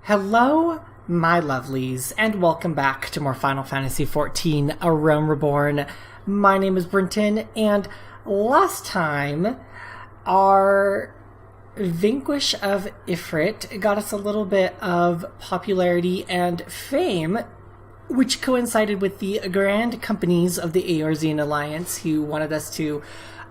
Hello, my lovelies, and welcome back to more Final Fantasy XIV, A Realm Reborn. My name is Brenton, and last time, our Vanquish of Ifrit got us a little bit of popularity and fame, which coincided with the grand companies of the Eorzean Alliance, who wanted us to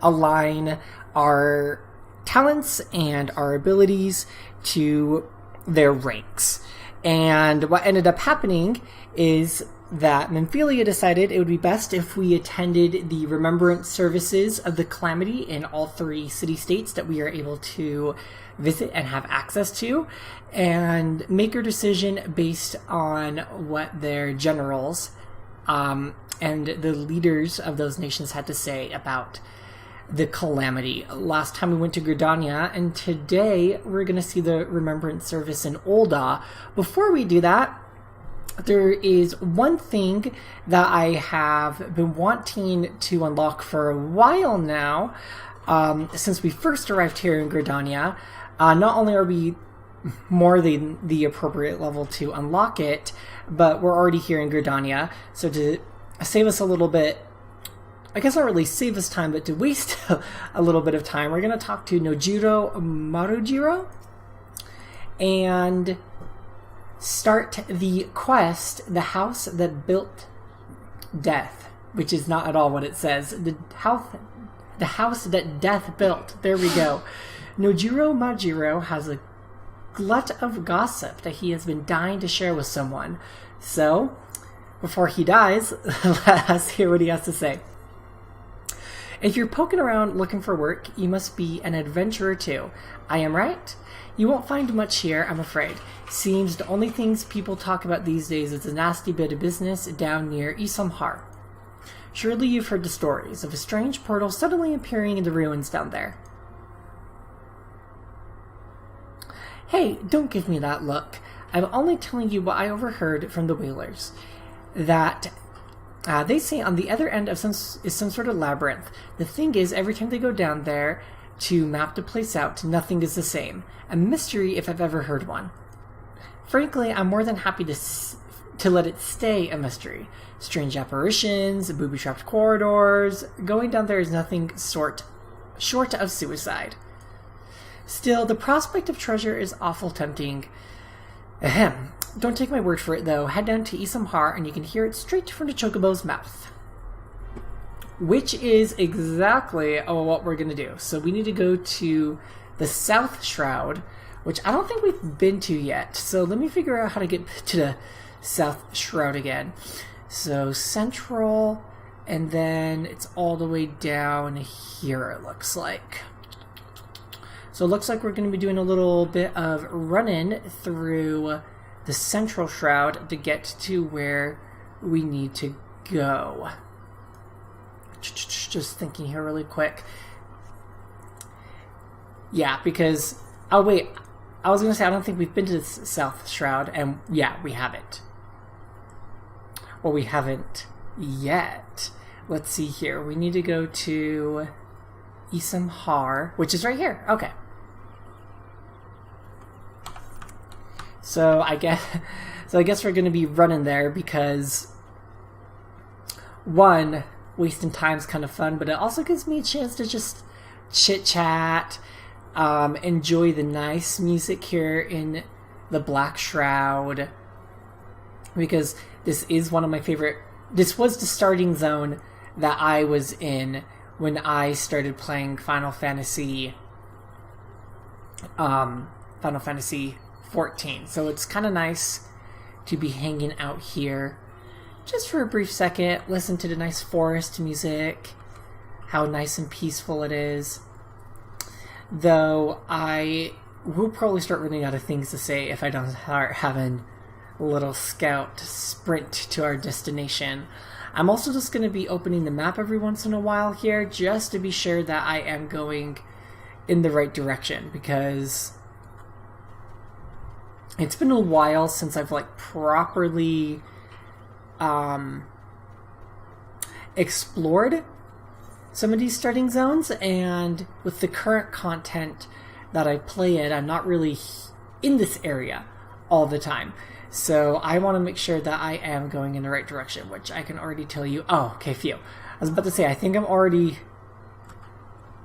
align our talents and our abilities to their ranks. And what ended up happening is that Memphilia decided it would be best if we attended the remembrance services of the Calamity in all three city-states that we are able to visit and have access to, and make our decision based on what their generals and the leaders of those nations had to say about the Calamity. Last time we went to Gridania, and today we're going to see the remembrance service in Ul'dah. Before we do that, there is one thing that I have been wanting to unlock for a while now, since we first arrived here in Gridania. Not only are we more than the appropriate level to unlock it, but we're already here in Gridania, so to save us a little bit, I guess not really save us time, but to waste a little bit of time, we're going to talk to Nojiro Marujiro and start the quest, The House That Built Death, which is not at all what it says. The house that death built. There we go. Nojiro Marujiro has a glut of gossip that he has been dying to share with someone. So, before he dies, let us hear what he has to say. If you're poking around looking for work, you must be an adventurer too. I am right? You won't find much here, I'm afraid. Seems the only things people talk about these days is a nasty bit of business down near Isamhar. Surely you've heard the stories of a strange portal suddenly appearing in the ruins down there. Hey, don't give me that look. I'm only telling you what I overheard from the whalers. That they say on the other end of some sort of labyrinth. The thing is, every time they go down there to map the place out, nothing is the same. A mystery if I've ever heard one. Frankly, I'm more than happy to let it stay a mystery. Strange apparitions, booby-trapped corridors. Going down there is nothing short of suicide. Still, the prospect of treasure is awful tempting. Ahem. Don't take my word for it, though. Head down to Isamhar and you can hear it straight from the Chocobo's mouth. Which is exactly what we're going to do. So we need to go to the South Shroud, which I don't think we've been to yet. So let me figure out how to get to the South Shroud again. So Central, and then it's all the way down here, it looks like. So it looks like we're going to be doing a little bit of running through the Central Shroud to get to where we need to go. Just thinking here really quick. Yeah, because... Oh, wait. I was going to say, I don't think we've been to the South Shroud, and yeah, we haven't. Well, we haven't yet. Let's see here. We need to go to Isamhar, which is right here. Okay. So I guess we're going to be running there because, one, wasting time's kind of fun, but it also gives me a chance to just chit-chat, enjoy the nice music here in the Black Shroud, because this is one of my favorite... This was the starting zone that I was in when I started playing Final Fantasy 14. So it's kind of nice to be hanging out here just for a brief second, listen to the nice forest music, how nice and peaceful it is. Though I will probably start running out of things to say if I don't start having a little scout sprint to our destination. I'm also just going to be opening the map every once in a while here just to be sure that I am going in the right direction, because it's been a while since I've properly explored some of these starting zones, and with the current content that I play in, I'm not really in this area all the time. So I want to make sure that I am going in the right direction, which I can already tell you. Oh, okay, phew. I was about to say, I think I'm already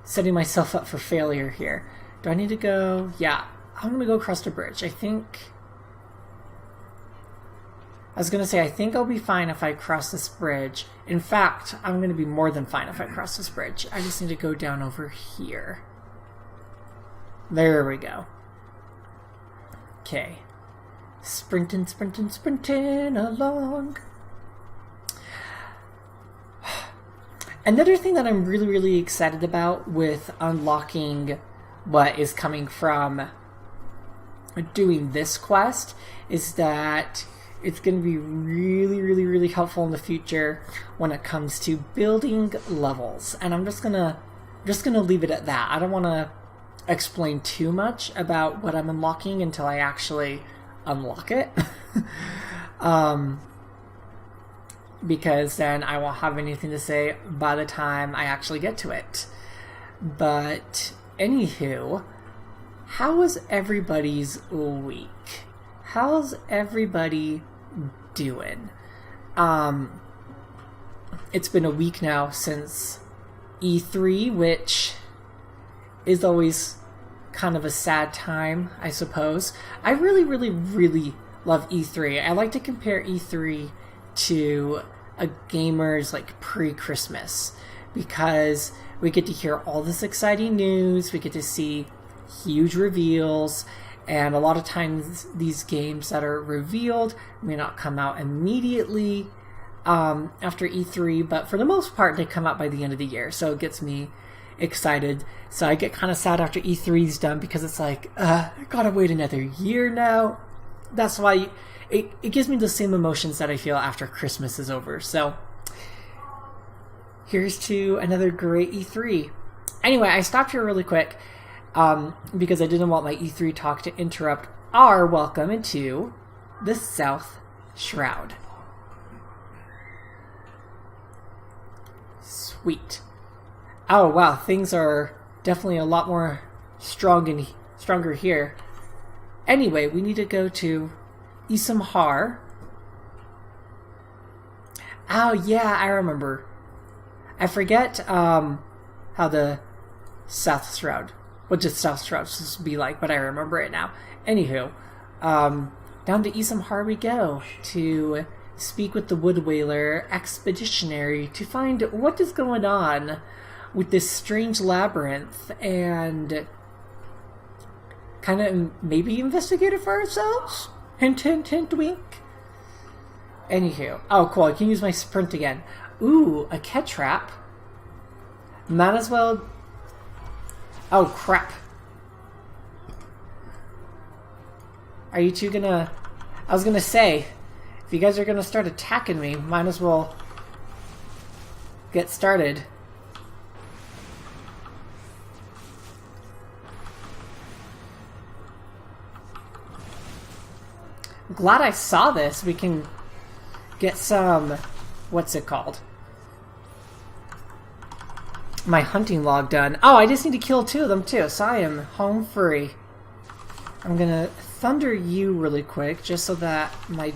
setting myself up for failure here. Do I need to go? Yeah, I'm going to go across the bridge. I was going to say, I think I'll be fine if I cross this bridge. In fact, I'm going to be more than fine if I cross this bridge. I just need to go down over here. There we go. Okay. Sprinting, sprinting, sprinting along. Another thing that I'm really, really excited about with unlocking what is coming from doing this quest is that it's going to be really, really, really helpful in the future when it comes to building levels. And I'm just gonna leave it at that. I don't want to explain too much about what I'm unlocking until I actually unlock it. Because then I won't have anything to say by the time I actually get to it. But anywho, how was everybody's week? How's everybody doing? It's been a week now since E3, which is always kind of a sad time, I suppose. I really, really, really love E3. I like to compare E3 to a gamer's like pre-Christmas, because we get to hear all this exciting news, we get to see huge reveals, and a lot of times these games that are revealed may not come out immediately after E3, but for the most part they come out by the end of the year, so it gets me excited. So I get kind of sad after E3's done, because it's like, I gotta wait another year now. That's why it gives me the same emotions that I feel after Christmas is over. So here's to another great E3. Anyway, I stopped here really quick because I didn't want my E3 talk to interrupt our welcome into the South Shroud. Sweet. Oh wow, things are definitely a lot more stronger here. Anyway, we need to go to Isamhar. Oh yeah, I remember. I forget how the South Shroud, what the South Shroud supposed to be like, but I remember it now. Anywho, down to Isamhar we go to speak with the Wood Whaler Expeditionary to find what is going on with this strange labyrinth and kind of maybe investigate it for ourselves? Hint, hint, hint, wink. Anywho. Oh, cool. I can use my sprint again. Ooh, a cat trap. Might as well... Oh, crap. Are you two gonna... I was gonna say, if you guys are gonna start attacking me, might as well get started. Glad I saw this. We can get some... What's it called? My hunting log done. Oh, I just need to kill 2 of them too, so I am home free. I'm gonna thunder you really quick, just so that my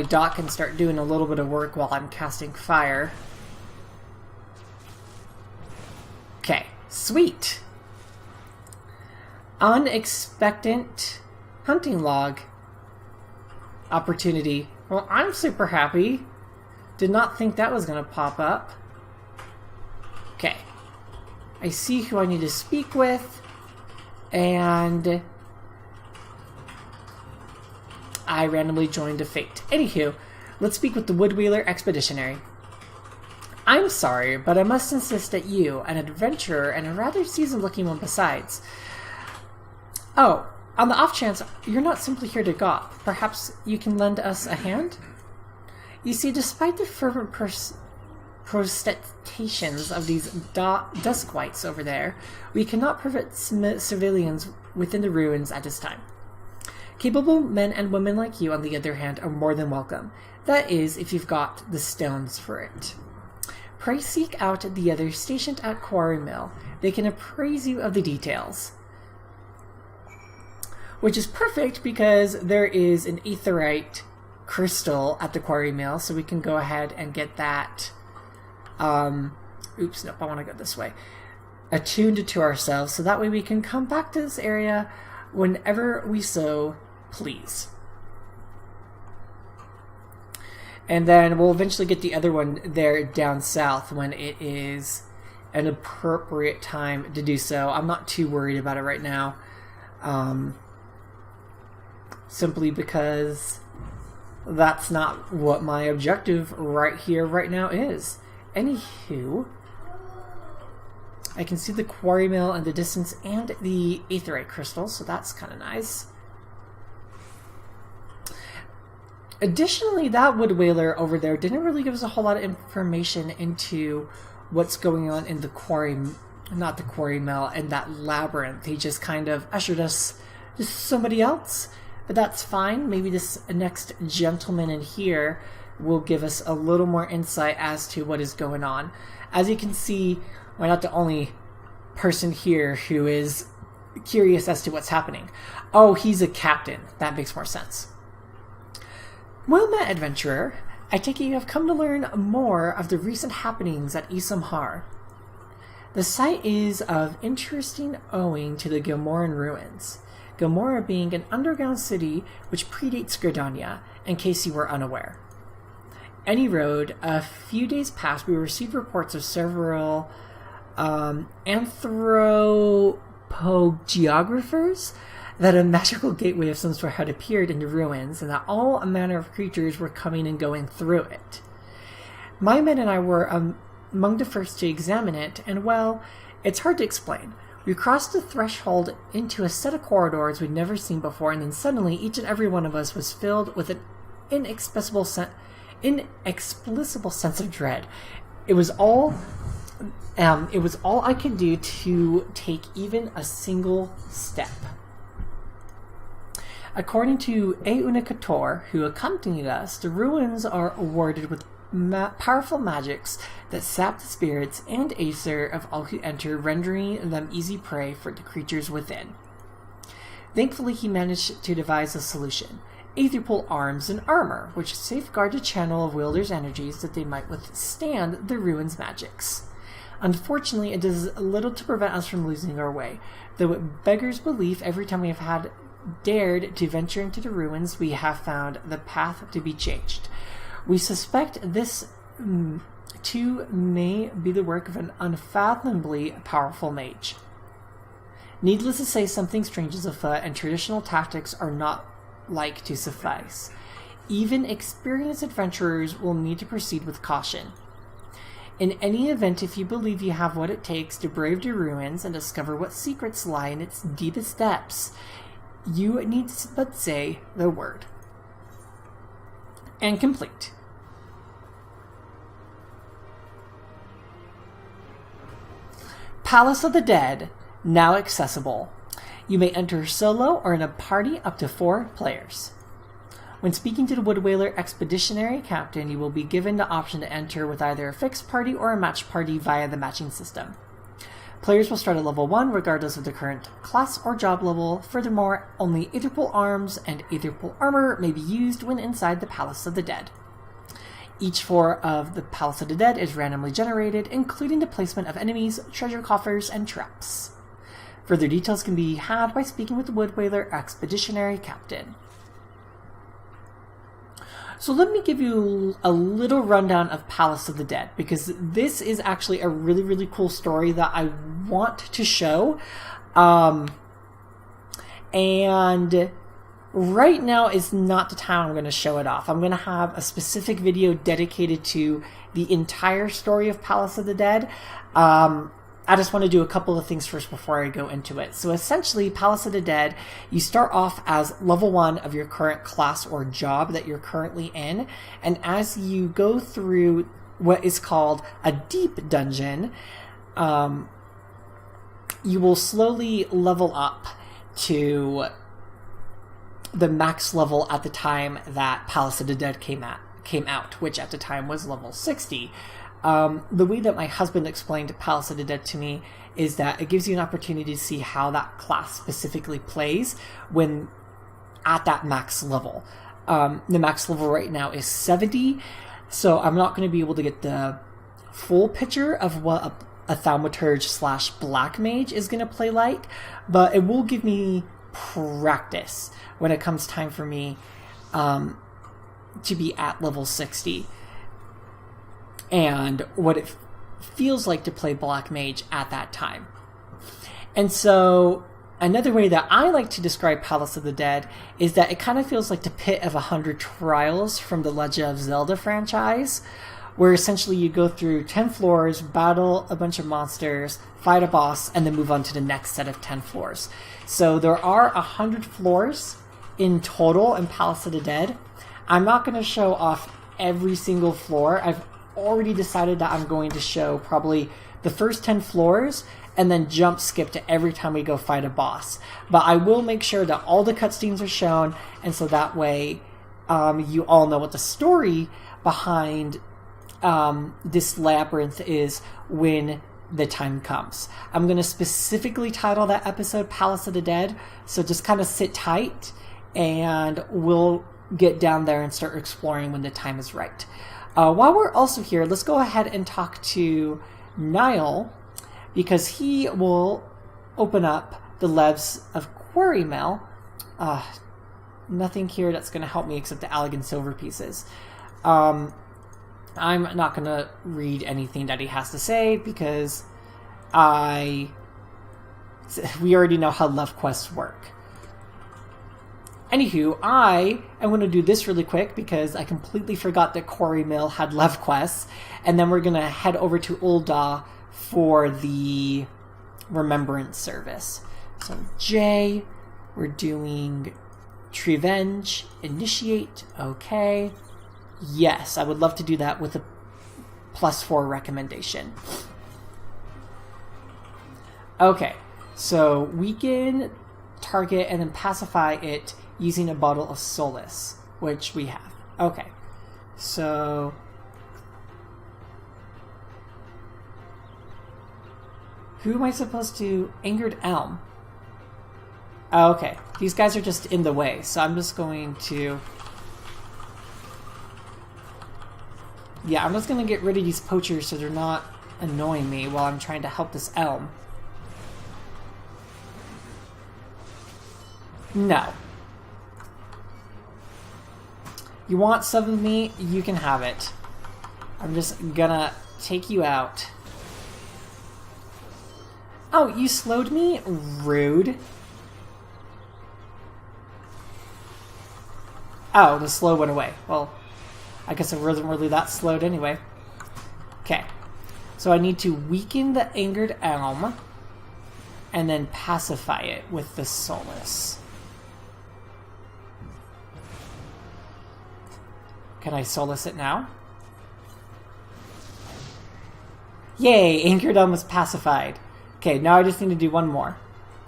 dot can start doing a little bit of work while I'm casting fire. Okay, sweet. Unexpected hunting log opportunity. Well, I'm super happy. Did not think that was going to pop up. Okay. I see who I need to speak with. And I randomly joined a fate. Anywho, let's speak with the Wood Whaler Expeditionary. I'm sorry, but I must insist that you, an adventurer and a rather seasoned-looking one besides... Oh, on the off chance you're not simply here to gawp, perhaps you can lend us a hand? You see, despite the fervent protestations of these duskwights over there, we cannot prevent civilians within the ruins at this time. Capable men and women like you, on the other hand, are more than welcome. That is, if you've got the stones for it. Pray seek out the others stationed at Quarry Mill. They can appraise you of the details. which is perfect because there is an aetherite crystal at the quarry mill, so we can go ahead and get that. Oops, nope, I want to go this way. Attuned to ourselves, so that way we can come back to this area whenever we so please. And then we'll eventually get the other one there down south when it is an appropriate time to do so. I'm not too worried about it right now. Simply because that's not what my objective right here, right now is. Anywho, I can see the quarry mill in the distance and the aetherite crystal, so that's kind of nice. Additionally, that wood whaler over there didn't really give us a whole lot of information into what's going on in the quarry, not the quarry mill, and that labyrinth. He just kind of ushered us to somebody else, but that's fine. Maybe this next gentleman in here will give us a little more insight as to what is going on. As you can see, we're not the only person here who is curious as to what's happening. Oh, he's a captain. That makes more sense. Well met, adventurer. I take it you have come to learn more of the recent happenings at Isamhar. The site is of interesting owing to the Gilmoran ruins. Gilmora being an underground city which predates Gridania, in case you were unaware. Any road, a few days past we received reports of several anthropogeographers that a magical gateway of some sort had appeared in the ruins, and that all manner of creatures were coming and going through it. My men and I were among the first to examine it, and well, it's hard to explain. We crossed the threshold into a set of corridors we'd never seen before, and then suddenly each and every one of us was filled with an inexplicable sense of dread. It was all I could do to take even a single step. According to Eunikator, who accompanied us, the ruins are awarded with powerful magics that sap the spirits and aether of all who enter, rendering them easy prey for the creatures within. Thankfully, he managed to devise a solution: aetherpool arms and armor, which safeguard the channel of wielders' energies that they might withstand the ruins' magics. Unfortunately, it does little to prevent us from losing our way, though it beggars belief every time we have dared to venture into the ruins, we have found the path to be changed. We suspect this too may be the work of an unfathomably powerful mage. Needless to say, something strange is afoot, and traditional tactics are not like to suffice. Even experienced adventurers will need to proceed with caution. In any event, if you believe you have what it takes to brave the ruins and discover what secrets lie in its deepest depths, you need but say the word. And complete. Palace of the Dead, now accessible. You may enter solo or in a party up to 4 players. When speaking to the Wood Whaler Expeditionary Captain, you will be given the option to enter with either a fixed party or a match party via the matching system. Players will start at level 1 regardless of their current class or job level. Furthermore, only aetherpool arms and aetherpool armor may be used when inside the Palace of the Dead. Each floor of the Palace of the Dead is randomly generated, including the placement of enemies, treasure coffers, and traps. Further details can be had by speaking with the Wood Whaler Expeditionary Captain. So let me give you a little rundown of Palace of the Dead, because this is actually a really, really cool story that I want to show. And right now is not the time I'm going to show it off. I'm going to have a specific video dedicated to the entire story of Palace of the Dead. I just want to do a couple of things first before I go into it. So essentially, Palace of the Dead, you start off as level 1 of your current class or job that you're currently in, and as you go through what is called a deep dungeon, you will slowly level up to the max level at the time that Palace of the Dead came out, which at the time was level 60. The way that my husband explained Palace of the Dead to me is that it gives you an opportunity to see how that class specifically plays when at that max level. The max level right now is 70, so I'm not going to be able to get the full picture of what a Thaumaturge / Black Mage is going to play like, but it will give me practice when it comes time for me to be at level 60, and what it feels like to play Black Mage at that time. And so another way that I like to describe Palace of the Dead is that it kind of feels like the Pit of 100 Trials from the Legend of Zelda franchise, where essentially you go through 10 floors, battle a bunch of monsters, fight a boss, and then move on to the next set of 10 floors. So there are 100 floors in total in Palace of the Dead. I'm not going to show off every single floor. I've already decided that I'm going to show probably the first 10 floors and then jump skip to every time we go fight a boss. But I will make sure that all the cutscenes are shown, and so that way you all know what the story behind this labyrinth is when the time comes. I'm going to specifically title that episode Palace of the Dead, so just kind of sit tight and we'll get down there and start exploring when the time is right. While we're also here, let's go ahead and talk to Niall, because he will open up the Levs of Quarrymail. Nothing here that's going to help me except the Allegan silver pieces. I'm not going to read anything that he has to say because we already know how love quests work. Anywho, I am going to do this really quick because I completely forgot that Quarrymail had love quests, and then we're going to head over to Ul'dah for the Remembrance service. So J, we're doing Trevenge, Initiate, okay. Yes, I would love to do that with a +4 recommendation. Okay, so weaken, target, and then pacify it using a bottle of solace, which we have. Okay, so who am I supposed to? Angered Elm. Okay, these guys are just in the way, so I'm just going to... Yeah, I'm just going to get rid of these poachers so they're not annoying me while I'm trying to help this elm. No. You want some of me? You can have it. I'm just gonna take you out. Oh, you slowed me? Rude. Oh, the slow went away. Well, I guess it wasn't really that slowed anyway. Okay. So I need to weaken the Angered Elm and then pacify it with the Solace. Can I Solace it now? Yay! Angered Elm is pacified. Okay, now I just need to do one more.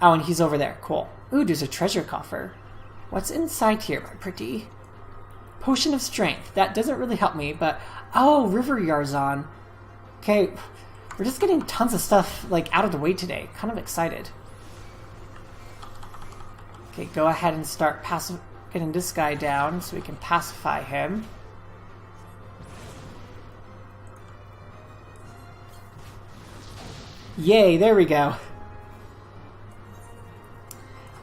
Oh, and he's over there. Cool. Ooh, there's a treasure coffer. What's inside here, my pretty? Potion of Strength. That doesn't really help me, but... Oh, River Yarzon. Okay, we're just getting tons of stuff, like, out of the way today. Kind of excited. Okay, go ahead and start getting this guy down so we can pacify him. Yay, there we go.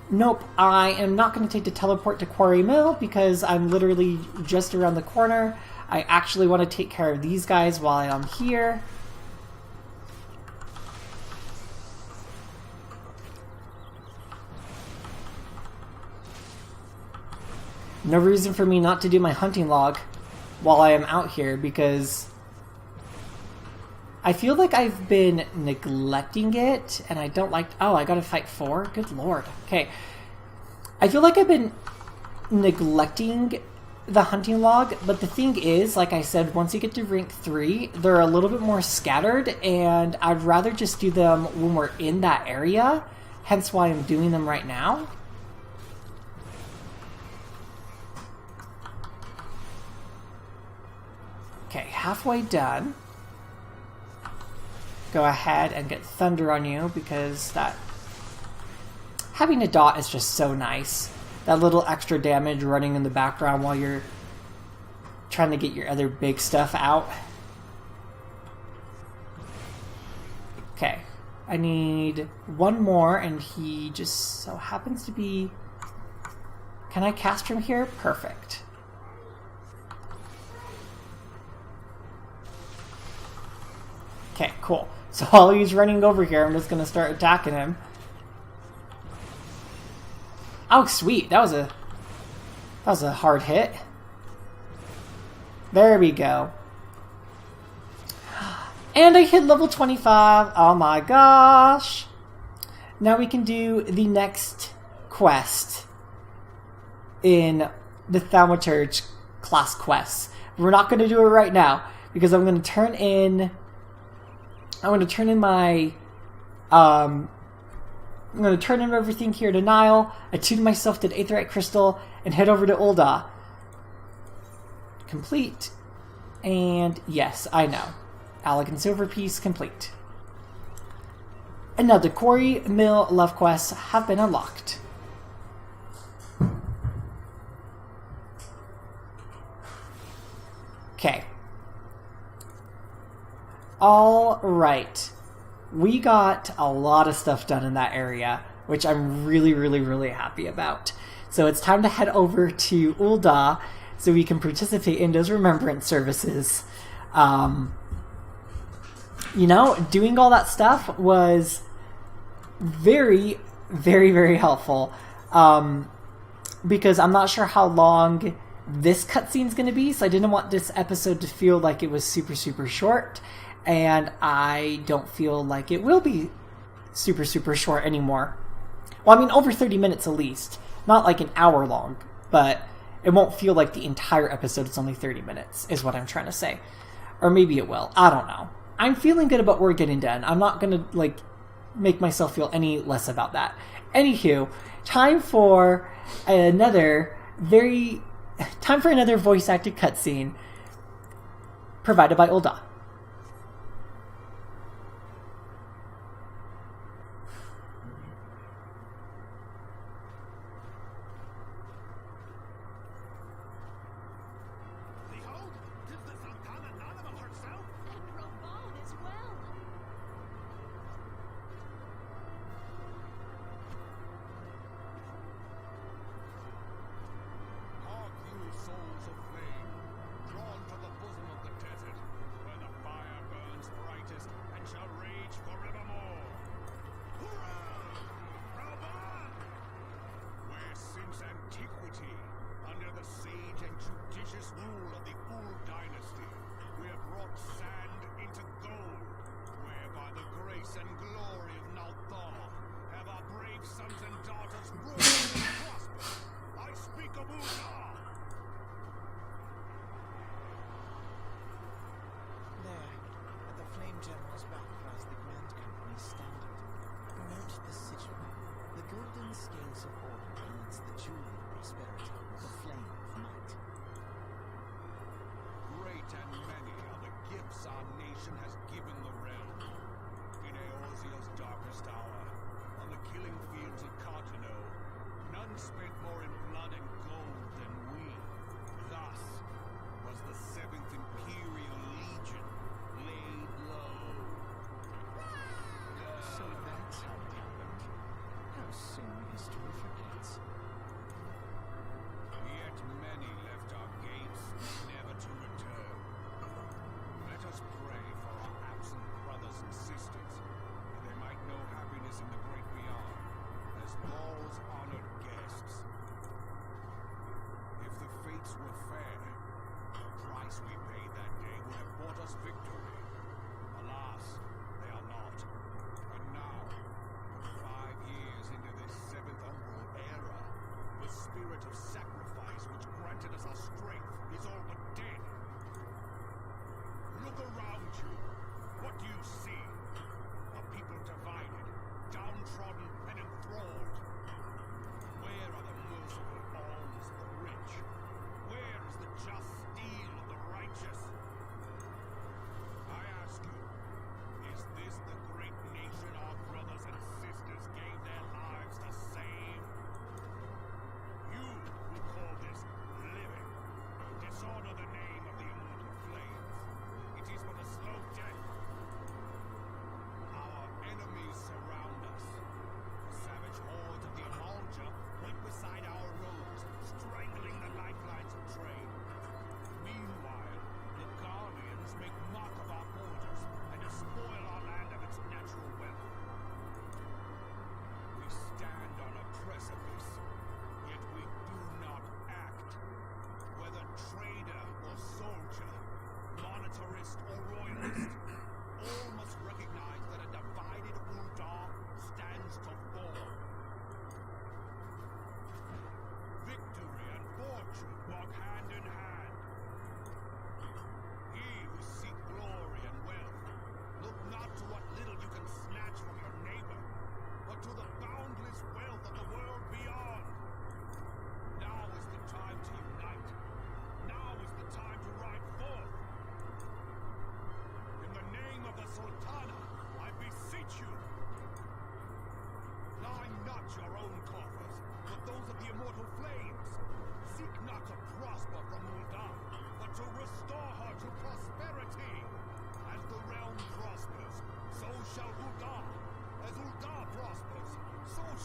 Nope, I am not going to take the teleport to Quarrymail because I'm literally just around the corner. I actually want to take care of these guys while I'm here. No reason for me not to do my hunting log while I am out here because I feel like I've been neglecting it, and I don't like... Oh, I gotta fight 4? Good lord. Okay. I feel like I've been neglecting the hunting log, but the thing is, like I said, once you get to rank 3, they're a little bit more scattered, and I'd rather just do them when we're in that area, hence why I'm doing them right now. Okay, halfway done. go ahead and get Thunder on you, because that having a dot is just so nice. That little extra damage running in the background while you're trying to get your other big stuff out. Okay, I need one more, and he just so happens to be... Can I cast from here? Perfect. Okay, cool. So while he's running over here, I'm just going to start attacking him. Oh, sweet. That was a hard hit. There we go. And I hit level 25. Oh my gosh. Now we can do the next quest in the Thaumaturge class quests. We're not going to do it right now because I'm going to turn in my I'm going to turn in everything here to Nile, attune myself to the Aetherite Crystal, and head over to Ul'dah. Complete. And yes, I know. Alec and Silver Piece complete. And now the Quarry Mill love quests have been unlocked. Okay. Alright. We got a lot of stuff done in that area, which I'm really happy about. So it's time to head over to Ul'dah so we can participate in those remembrance services. You know, doing all that stuff was very helpful. Because I'm not sure how long this cutscene's going to be, so I didn't want this episode to feel like it was super short. And I don't feel like it will be super short anymore. Well, I mean, over 30 minutes at least. Not like an hour long, but it won't feel like the entire episode is only 30 minutes, is what I'm trying to say. Or maybe it will. I don't know. I'm feeling good about what we're getting done. I'm not going to, like, make myself feel any less about that. Anywho, time for another voice-acted cutscene provided by Ul'dah. Under the sage and judicious rule of the Ul'dah dynasty, we have brought sand into gold, whereby the grace and glory of Ul'dah have our brave sons and daughters ruled and prospered. I speak of Ul'dah! There, at the Flame General's back lies the Grand Company's standard. Note the sigil. The golden scales of order leads the jewel of prosperity, the flame of might. Great and many are the gifts our nation has given the realm. In Eorzeal's darkest hour, on the killing fields of Cartano, none spent more in blood and gold than we. Thus was the 7th Imperial Legion laid low. So that's how it happened. How soon history forgets. Yet many left our gates, never to return. Let us pray for our absent brothers and sisters, that they might know happiness in the great beyond, as Paul's honored guests. If the fates were fair, the price we paid that day would have bought us victory. Alas, they are not. And now, 5 years into this 7th Umbral era, the spirit of sacrifice which granted us our strength is all but dead. Look around you. What do you see? A people divided, downtrodden, and enthralled. Where are the merciful alms of the rich? Where is the just steel of the righteous? I ask you, is this the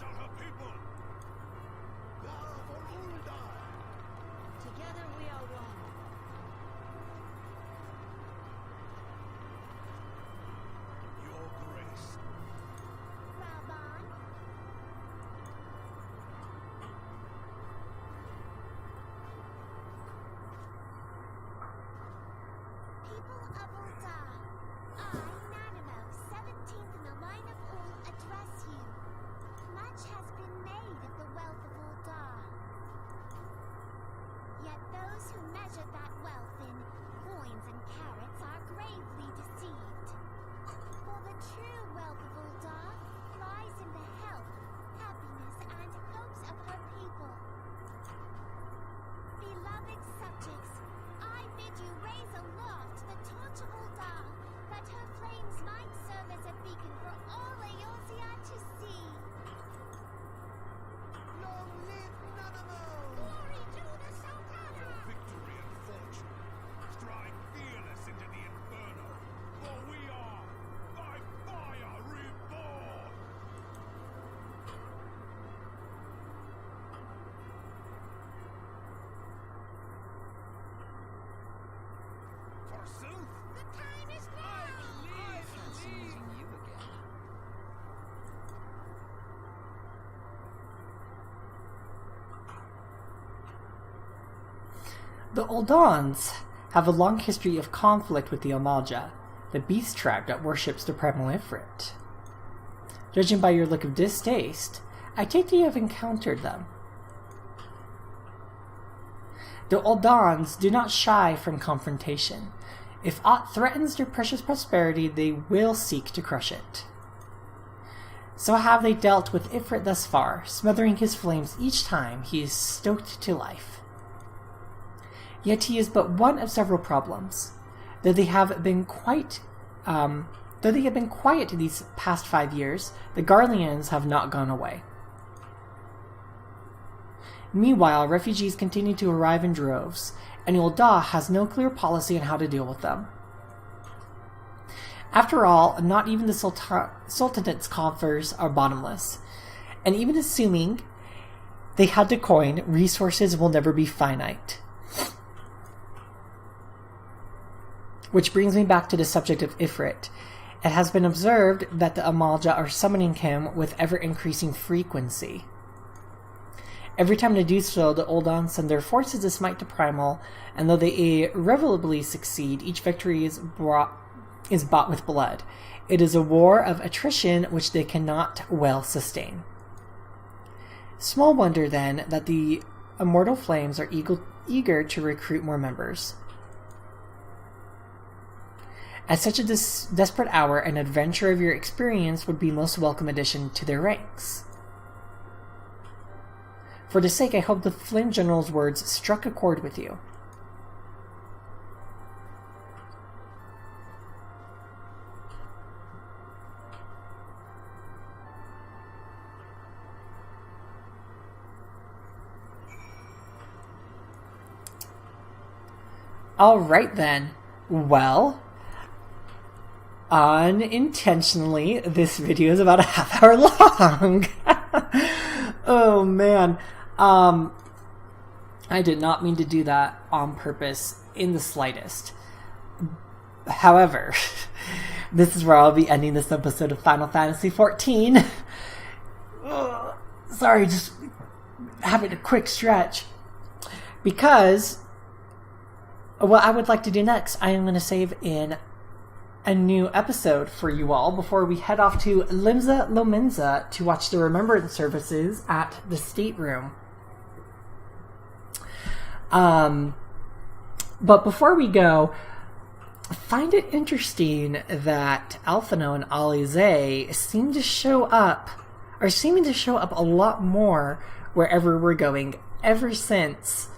shall her people. Now for Ul'dah! Together we are one. Your grace. Reborn. People of Ul'dah, I, Nanimo, 17th in the line of Ul, address you. Much has been made of the wealth of Ul'dah. Yet those who measure that wealth in coins and carats are gravely deceived. For the true wealth of Ul'dah lies in the health, happiness, and hopes of her people. Beloved subjects, I bid you raise aloft the torch of Ul'dah, that her flames might serve as a beacon for all Eorzea to see. Long live Nanimo! Glory to the Sultana! For victory and fortune. Stride fearless into the inferno. For we are by fire reborn. Forsooth. The time is now! I fancy meeting you again. The Uldahs have a long history of conflict with the Ul'dah, the beast tribe that worships the primal Ifrit. Judging by your look of distaste, I take that you have encountered them. The Uldahs do not shy from confrontation. If aught threatens their precious prosperity, they will seek to crush it. So have they dealt with Ifrit thus far, smothering his flames each time he is stoked to life. Yet he is but one of several problems. Though they have been quiet these past 5 years, the Garleans have not gone away. Meanwhile, refugees continue to arrive in droves, and Ul'dah has no clear policy on how to deal with them. After all, not even the Sultanate's coffers are bottomless, and even assuming they had to coin, resources will never be finite. Which brings me back to the subject of Ifrit. It has been observed that the Ul'dah are summoning him with ever-increasing frequency. Every time they do so, the Ul'dah send their forces to smite the Primal, and though they irrevocably succeed, each victory is bought with blood. It is a war of attrition which they cannot well sustain. Small wonder, then, that the Immortal Flames are eager to recruit more members. At such a desperate hour, an adventure of your experience would be most welcome addition to their ranks. For this sake, I hope the Flame General's words struck a chord with you. Alright then. Well, unintentionally, this video is about a half hour long. Oh man. I did not mean to do that on purpose in the slightest. However, this is where I'll be ending this episode of Final Fantasy XIV. Sorry, just having a quick stretch. Because what I would like to do next, I am going to save in a new episode for you all before we head off to Limsa Lominsa to watch the remembrance services at the stateroom. But before we go, I find it interesting that Alphino and Alize seeming to show up a lot more wherever we're going ever since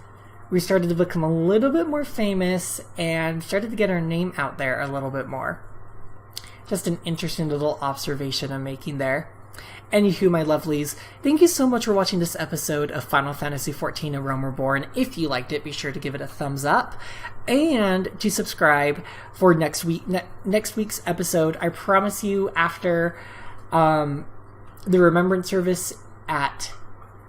we started to become a little bit more famous and started to get our name out there a little bit more. Just an interesting little observation I'm making there. Anywho, my lovelies, thank you so much for watching this episode of Final Fantasy XIV: A Realm Reborn. If you liked it, be sure to give it a thumbs up and to subscribe for next week's episode. I promise you, after the Remembrance service at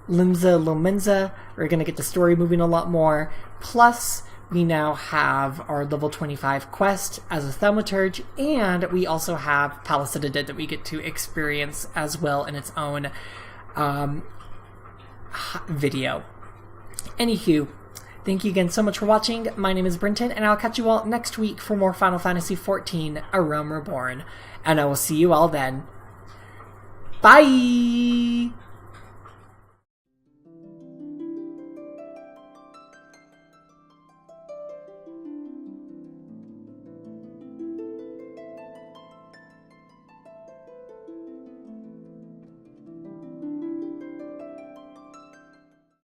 Limsa Lomenza. We're going to get the story moving a lot more. Plus, we now have our level 25 quest as a thaumaturge, and we also have Palace of the Dead that we get to experience as well in its own video. Anywho, thank you again so much for watching. My name is Brenton, and I'll catch you all next week for more Final Fantasy XIV, A Realm Reborn. And I will see you all then. Bye!